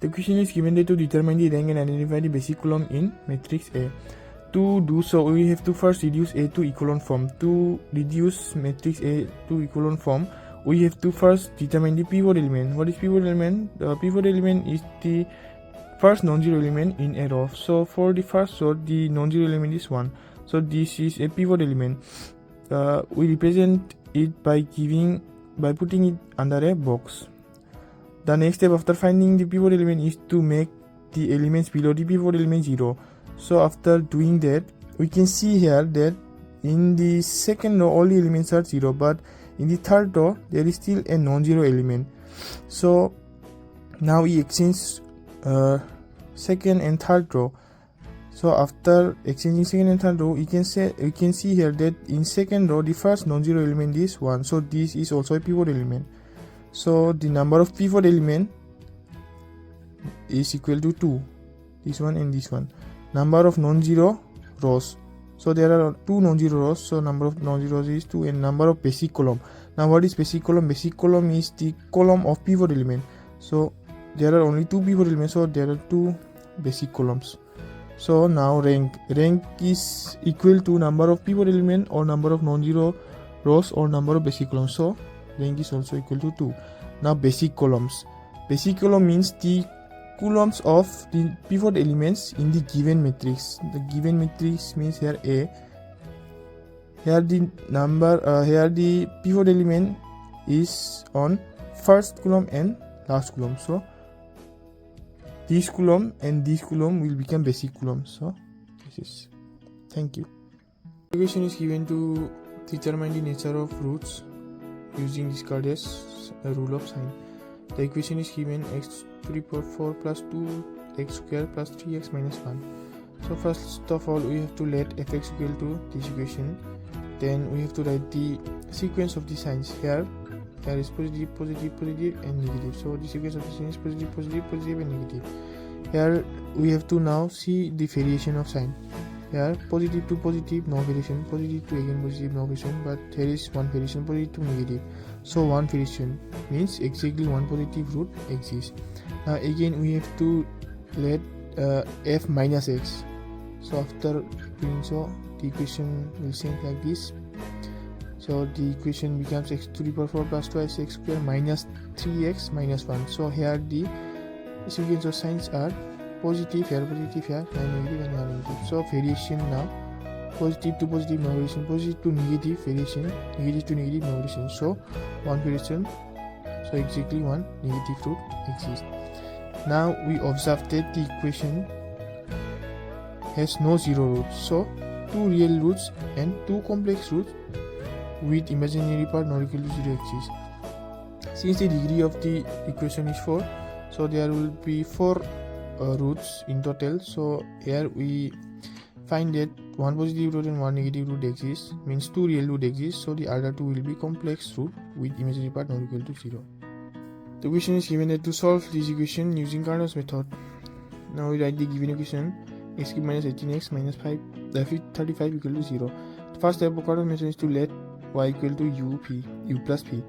The question is given that to determine the rank and identify the basic column in matrix A. To do so, we have to first reduce A to echelon form. To reduce matrix A to echelon form, we have to first determine the pivot element. What is pivot element? The pivot element is the first non-zero element in a row. So for the first row, the non-zero element is 1. So this is a pivot element. We represent it by putting it under a box. The next step after finding the pivot element is to make the elements below the pivot element 0. So after doing that, we can see here that in the second row all the elements are 0, but in the third row there is still a non-zero element. So now we exchange second and third row. So after exchanging second and third row, we can see here that in second row the first non-zero element is 1. So this is also a pivot element. So the number of pivot element is equal to 2. This one and this one. Number of non-zero rows. So there are 2 non-zero rows. So number of non-zeros is 2, and number of basic column. Now what is basic column? Basic column is the column of pivot element. So there are only 2 pivot elements. So there are 2 basic columns. So now rank is equal to number of pivot element or number of non-zero rows or number of basic columns. So rank is also equal to 2. Now basic columns. Basic column means the columns of the pivot elements in the given matrix. The given matrix means here A. Here the pivot element is on first column and last column. So this column and this column will become basic columns. So this is. Thank you. The question is given to determine the nature of roots using discarded rule of sign. The equation is given x to the power 4 plus 2x square plus 3x minus 1. So first of all, we have to let fx equal to this equation. Then we have to write the sequence of the signs. Here is positive, positive, positive and negative. So the sequence of the signs is positive, positive, positive and negative. Here we have to now see the variation of sign. Here positive to positive, no variation. Positive to again positive, no variation. But here is one variation, positive to negative. So one variation means exactly one positive root exists. Now again we have to let f minus x. So after doing so, the equation will change like this. So the equation becomes x to the power 4 plus 2x square minus 3x minus 1. So here the sequence of signs are positive, here negative, here negative and here negative. So variation now, positive to positive, no variation. Positive to negative, variation. Negative to negative, no variation. So one variation. So exactly one negative root exists. Now we observe that the equation has no zero roots. So 2 real roots and 2 complex roots with imaginary part not equal to 0 exist. Since the degree of the equation is 4, so there will be 4 roots in total. So here we find that 1 positive root and 1 negative root exists, means 2 real root exist. So the other 2 will be complex root with imaginary part not equal to 0. The question is given that to solve this equation using Carnot's method. Now we write the given equation: x cube minus 18x minus 35 equal to 0. The first step of Carnot's method is to let y equal to u plus p.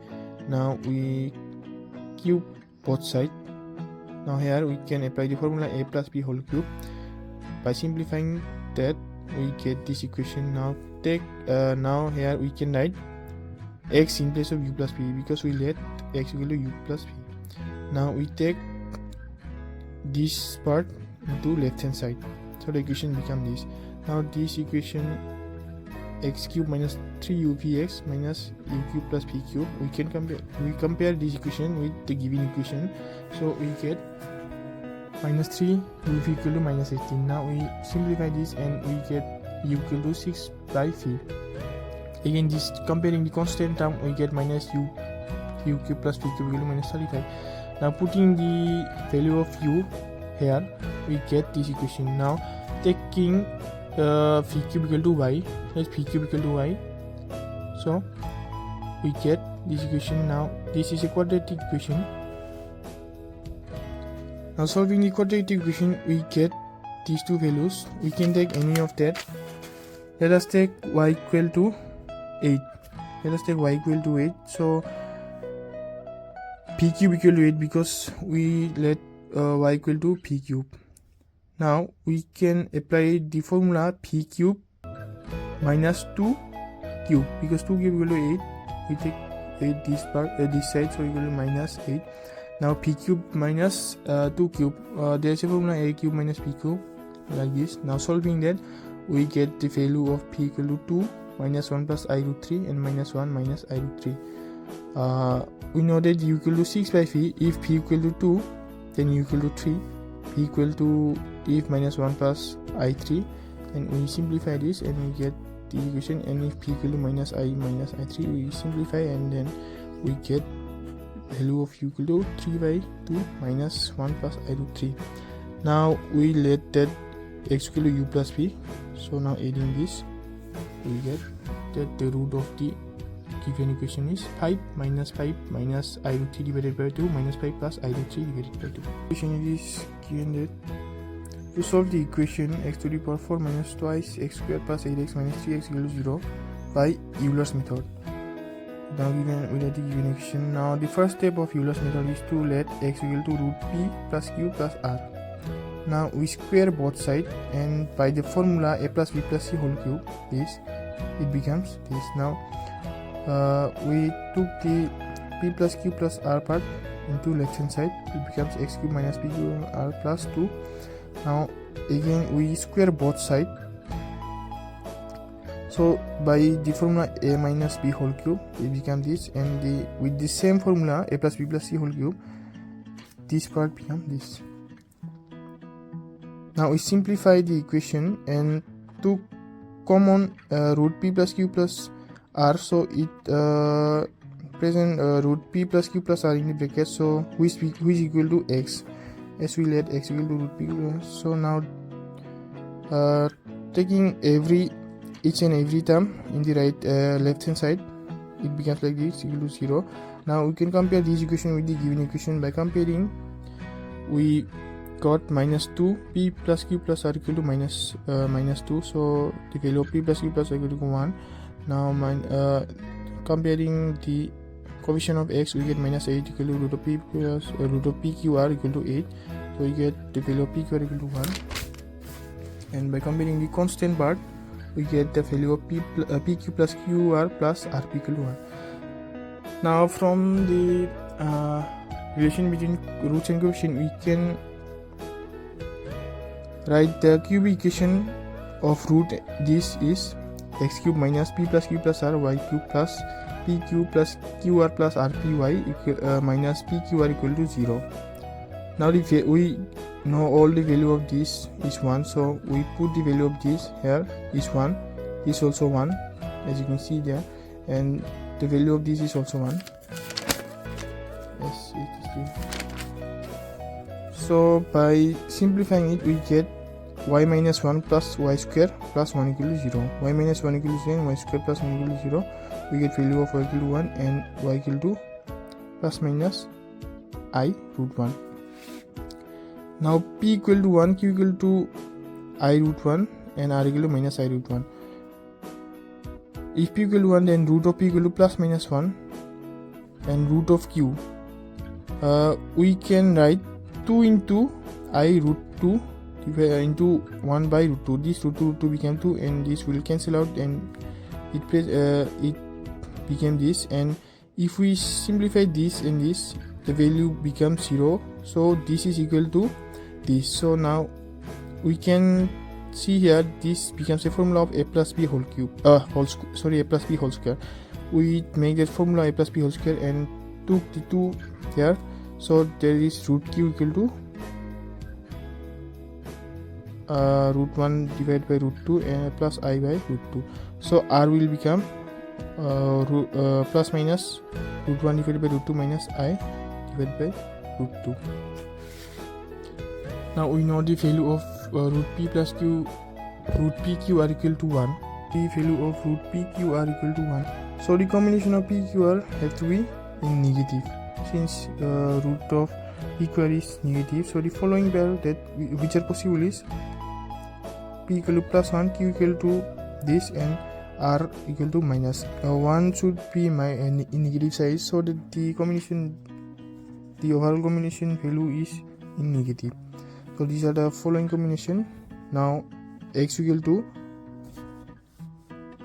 Now we cube both sides. Now here we can apply the formula a plus b whole cube. By simplifying that, we get this equation. Now now here we can write x in place of u plus p because we let x equal to u plus p. Now we take this part into left hand side. So the equation becomes this. Now this equation, x cube minus 3upx minus u cube plus p cube, we compare this equation with the given equation. So we get minus 3 u equal to minus 18. Now we simplify this and we get u equal to 6 by 3. Again, this comparing the constant term, we get minus u cube plus p cube equal to minus 35. Now putting the value of u here, we get this equation. Now taking p cube equal to y, that's p cube equal to y. So we get this equation. Now this is a quadratic equation. Now solving the quadratic equation, we get these two values. We can take any of that. Let us take y equal to 8. Let us take y equal to 8. So p cube equal to 8 because we let y equal to p cube. Now we can apply the formula p cube minus 2 cube, because 2 cube equal to 8. We take 8 this part, this side, so equal to minus 8. Now p cube minus 2 cube, there's a formula a cube minus p cube, like this. Now solving that, we get the value of p equal to 2 minus 1 plus I root 3 and minus 1 minus I root 3. We know that u equal to 6 by p. If p equal to 2, then u equal to 3. P equal to if minus 1 plus I3, and we simplify this and we get the equation. And if p equal to minus I3, we simplify and then we get value of u equal to 3 by 2 minus 1 plus I root 3. Now we let that x equal to u plus p. So now adding this, we get that the root of the given equation is 5 minus I root 3 divided by 2 minus 5 plus I root 3 divided by 2. Equation is given that to solve the equation x to the power 4 minus twice x squared plus 8x minus 3x equal to 0 by Euler's method. Now we have the given equation. Now the first step of Euler's method is to let x equal to root p plus q plus r. Now we square both sides, and by the formula a plus b plus c whole cube, this it becomes this. Now we took the p plus q plus r part into left hand side, it becomes x cube minus p cube r plus 2. Now again we square both sides, so by the formula a minus b whole cube, it becomes this, and with the same formula a plus b plus c whole cube, this part becomes this. Now we simplify the equation and took common root p plus q plus r, so it present root p plus q plus r in the bracket, so which is equal to x, as we let x equal to root p. So now taking each and every term in the right left hand side, it becomes like this, equal to 0. Now we can compare this equation with the given equation. By comparing, we got minus 2 p plus q plus r equal to minus 2, so the value of p plus q plus r equal to 1. Now comparing the coefficient of x, we get minus 8 equal to root of p plus root of p q r equal to 8, so we get the value of p q r equal to 1. And by comparing the constant part, we get the value of p q plus q r plus r p equal to 1. Now from the relation between roots and coefficient, we can write the cubic equation of root. This is x cube minus p plus q plus r y cube plus p q plus q r plus r p y minus p q r equal to 0. Now we know all the value of this is 1, so we put the value of this here is 1, is also 1, as you can see there, and the value of this is also 1. Yes, it is true. So by simplifying it, we get y minus 1 plus y square plus 1 equal to 0. Y minus 1 equal to 0 and y square plus 1 equal to 0. We get value of y equal to 1 and y equal to plus minus I root 1. Now p equal to 1, q equal to I root 1 and r equal to minus I root 1. If p equal to 1, then root of p equal to plus minus 1 and root of q. We can write 2 into I root 2 into 1 by root 2. This root 2 became 2 and this will cancel out, and it became this. And if we simplify this and this, the value becomes 0, so this is equal to this. So now we can see here this becomes a formula of a plus b whole cube a plus b whole square. We make that formula a plus b whole square and took the 2 here, so there is root q equal to root 1 divided by root 2 and plus I by root 2. So r will become plus minus root 1 divided by root 2 minus I divided by root 2. Now we know the value of root p plus q, root p q r equal to 1. The value of root p q r equal to 1. So the combination of p q r have to be in negative, since root of p q r is negative. So the following pair that which are possible is p equal to plus 1, q equal to this, and r equal to minus 1 should be in negative size, so that the overall combination value is in negative. So these are the following combination. Now x equal to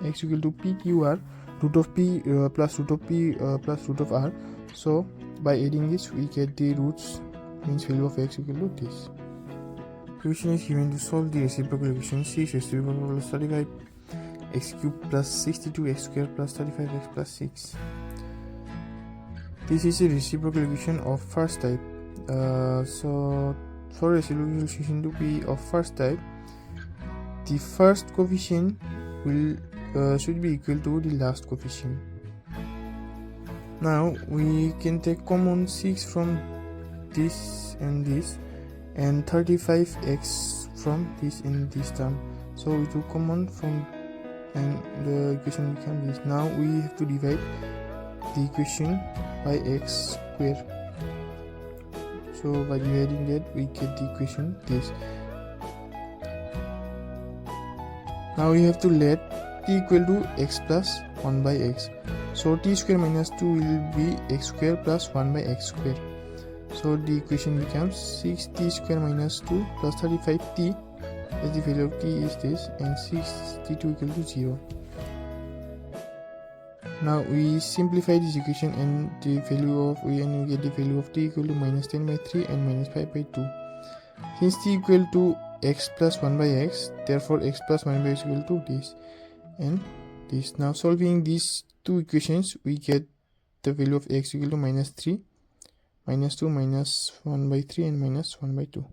pqr, root of p plus root of p plus root of r. So by adding this we get the roots, means value of x equal to this. Question is given to solve the reciprocal equation 6 x to the power plus 35 x cubed plus 62 x squared plus 35 x plus 6. This is a reciprocal equation of first type. So for reciprocal equation to be of first type, the first coefficient will should be equal to the last coefficient. Now we can take common 6 from this and 35x from this and this term. So we took common from, and the equation becomes this. Now we have to divide the equation by x square. So by dividing that we get the equation this. Now we have to let t equal to x plus 1 by x. So t square minus 2 will be x square plus 1 by x square. So the equation becomes 6t square minus 2 plus 35t, as the value of t is this, and 6t2 equal to 0. Now we simplify this equation and we get the value of t equal to minus 10 by 3 and minus 5 by 2. Since t equal to x plus 1 by x, therefore x plus 1 by x equal to this and this. Now solving these two equations, we get the value of x equal to minus 3, minus 2, minus 1 by 3 and minus 1 by 2.